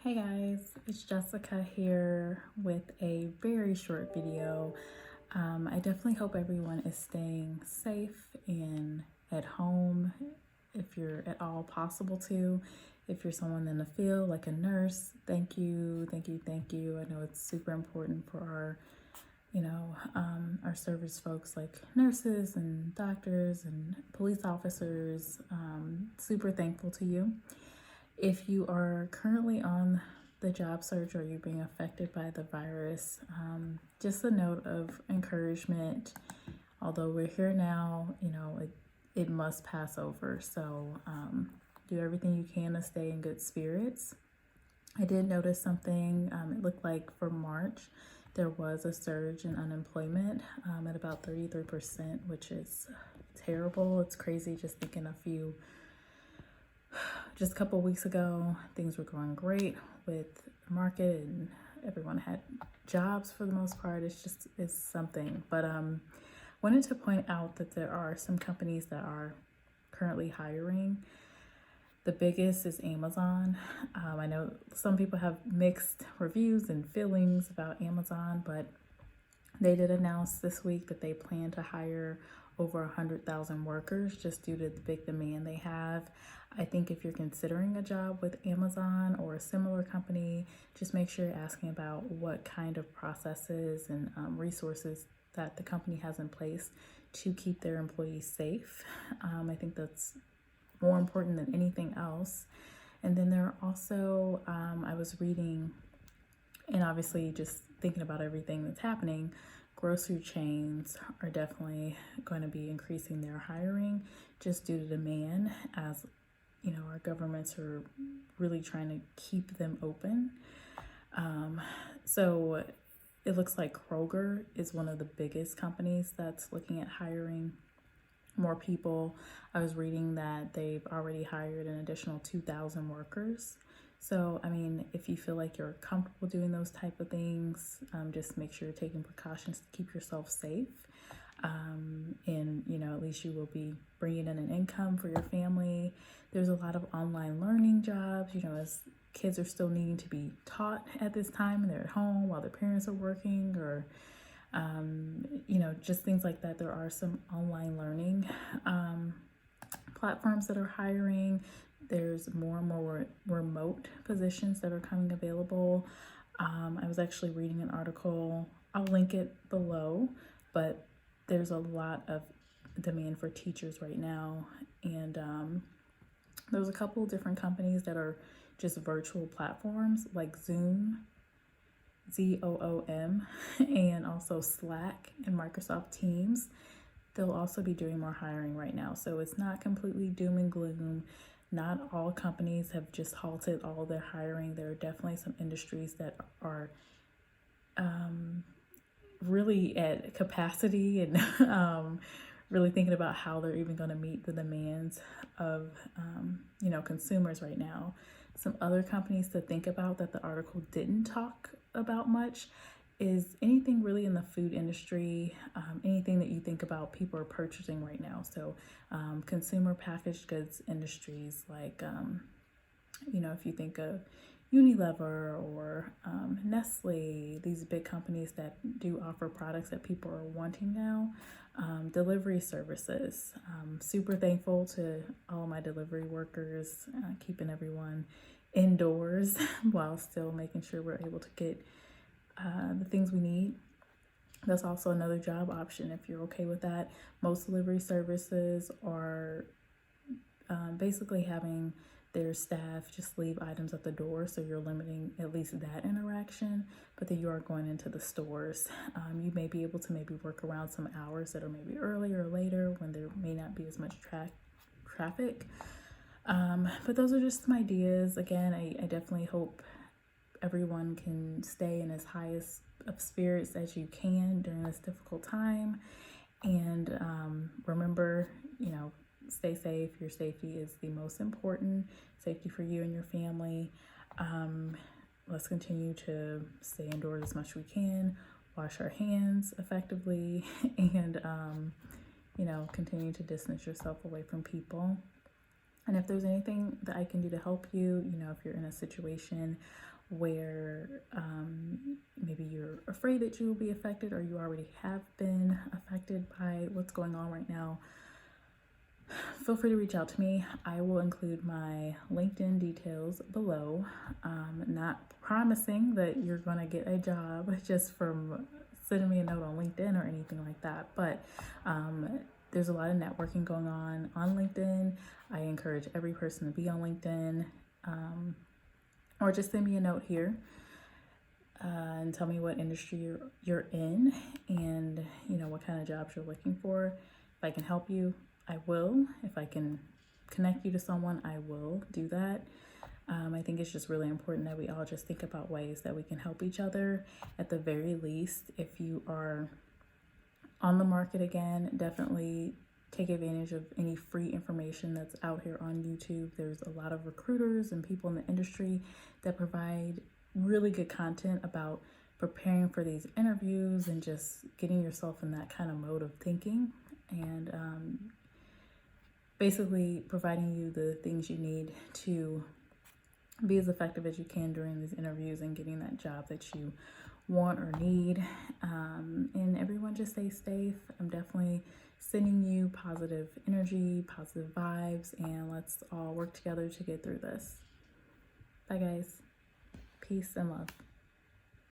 Hey guys, it's Jessica here with a very short video. I definitely hope everyone is staying safe and at home if you're at all possible to. If you're someone in the field like a nurse, thank you, thank you, thank you. I know it's super important for our service folks like nurses and doctors and police officers. Super thankful to you. If you are currently on the job search or you're being affected by the virus, just a note of encouragement. Although we're here now, it must pass over. So do everything you can to stay in good spirits. I did notice something. It looked like for March, there was a surge in unemployment at about 33%, which is terrible. It's crazy just thinking just a couple weeks ago, things were going great with the market and everyone had jobs for the most part. It's something. But wanted to point out that there are some companies that are currently hiring. The biggest is Amazon. I know some people have mixed reviews and feelings about Amazon, but they did announce this week that they plan to hire over 100,000 workers just due to the big demand they have. I think if you're considering a job with Amazon or a similar company, just make sure you're asking about what kind of processes and resources that the company has in place to keep their employees safe. I think that's more important than anything else. And then there are also, I was reading and obviously just thinking about everything that's happening, grocery chains are definitely going to be increasing their hiring just due to demand, as our governments are really trying to keep them open. So it looks like Kroger is one of the biggest companies that's looking at hiring more people. I was reading that they've already hired an additional 2,000 workers. So, if you feel like you're comfortable doing those type of things, just make sure you're taking precautions to keep yourself safe. And, at least you will be bringing in an income for your family. There's a lot of online learning jobs, as kids are still needing to be taught at this time and they're at home while their parents are working, or, just things like that. There are some online learning platforms that are hiring. There's more and more remote positions that are coming available. I was actually reading an article, I'll link it below, but there's a lot of demand for teachers right now. And there's a couple of different companies that are just virtual platforms like Zoom, ZOOM, and also Slack and Microsoft Teams. They'll also be doing more hiring right now. So it's not completely doom and gloom. Not all companies have just halted all their hiring. There are definitely some industries that are really at capacity and really thinking about how they're even going to meet the demands of consumers right now. Some other companies to think about that the article didn't talk about much is anything really in the food industry, anything that you think about people are purchasing right now. So consumer packaged goods industries like, if you think of Unilever or Nestle, these big companies that do offer products that people are wanting now. Delivery services. Super thankful to all my delivery workers, keeping everyone indoors while still making sure we're able to get the things we need. That's also another job option if you're okay with that. Most delivery services are basically having their staff just leave items at the door, so you're limiting at least that interaction, but then you are going into the stores. You may be able to maybe work around some hours that are maybe earlier or later when there may not be as much traffic. But those are just some ideas. Again, I definitely hope everyone can stay in as highest of spirits as you can during this difficult time. And remember, stay safe. Your safety is the most important. Safety for you and your family. Let's continue to stay indoors as much as we can. Wash our hands effectively, and continue to distance yourself away from people. And if there's anything that I can do to help you, if you're in a situation where maybe you're afraid that you will be affected, or you already have been affected by what's going on right now, feel free to reach out to me. I will include my LinkedIn details below. Not promising that you're going to get a job just from sending me a note on LinkedIn or anything like that, but there's a lot of networking going on LinkedIn. I encourage every person to be on LinkedIn, or just send me a note here and tell me what industry you're in, and what kind of jobs you're looking for. If I can help you, I will. If I can connect you to someone, I will do that. I think it's just really important that we all just think about ways that we can help each other. At the very least, if you are on the market again, definitely take advantage of any free information that's out here on YouTube. There's a lot of recruiters and people in the industry that provide really good content about preparing for these interviews and just getting yourself in that kind of mode of thinking, and basically providing you the things you need to be as effective as you can during these interviews and getting that job that you want or need. And everyone just stay safe. I'm definitely sending you positive energy, positive vibes, and let's all work together to get through this. Bye guys. Peace and love.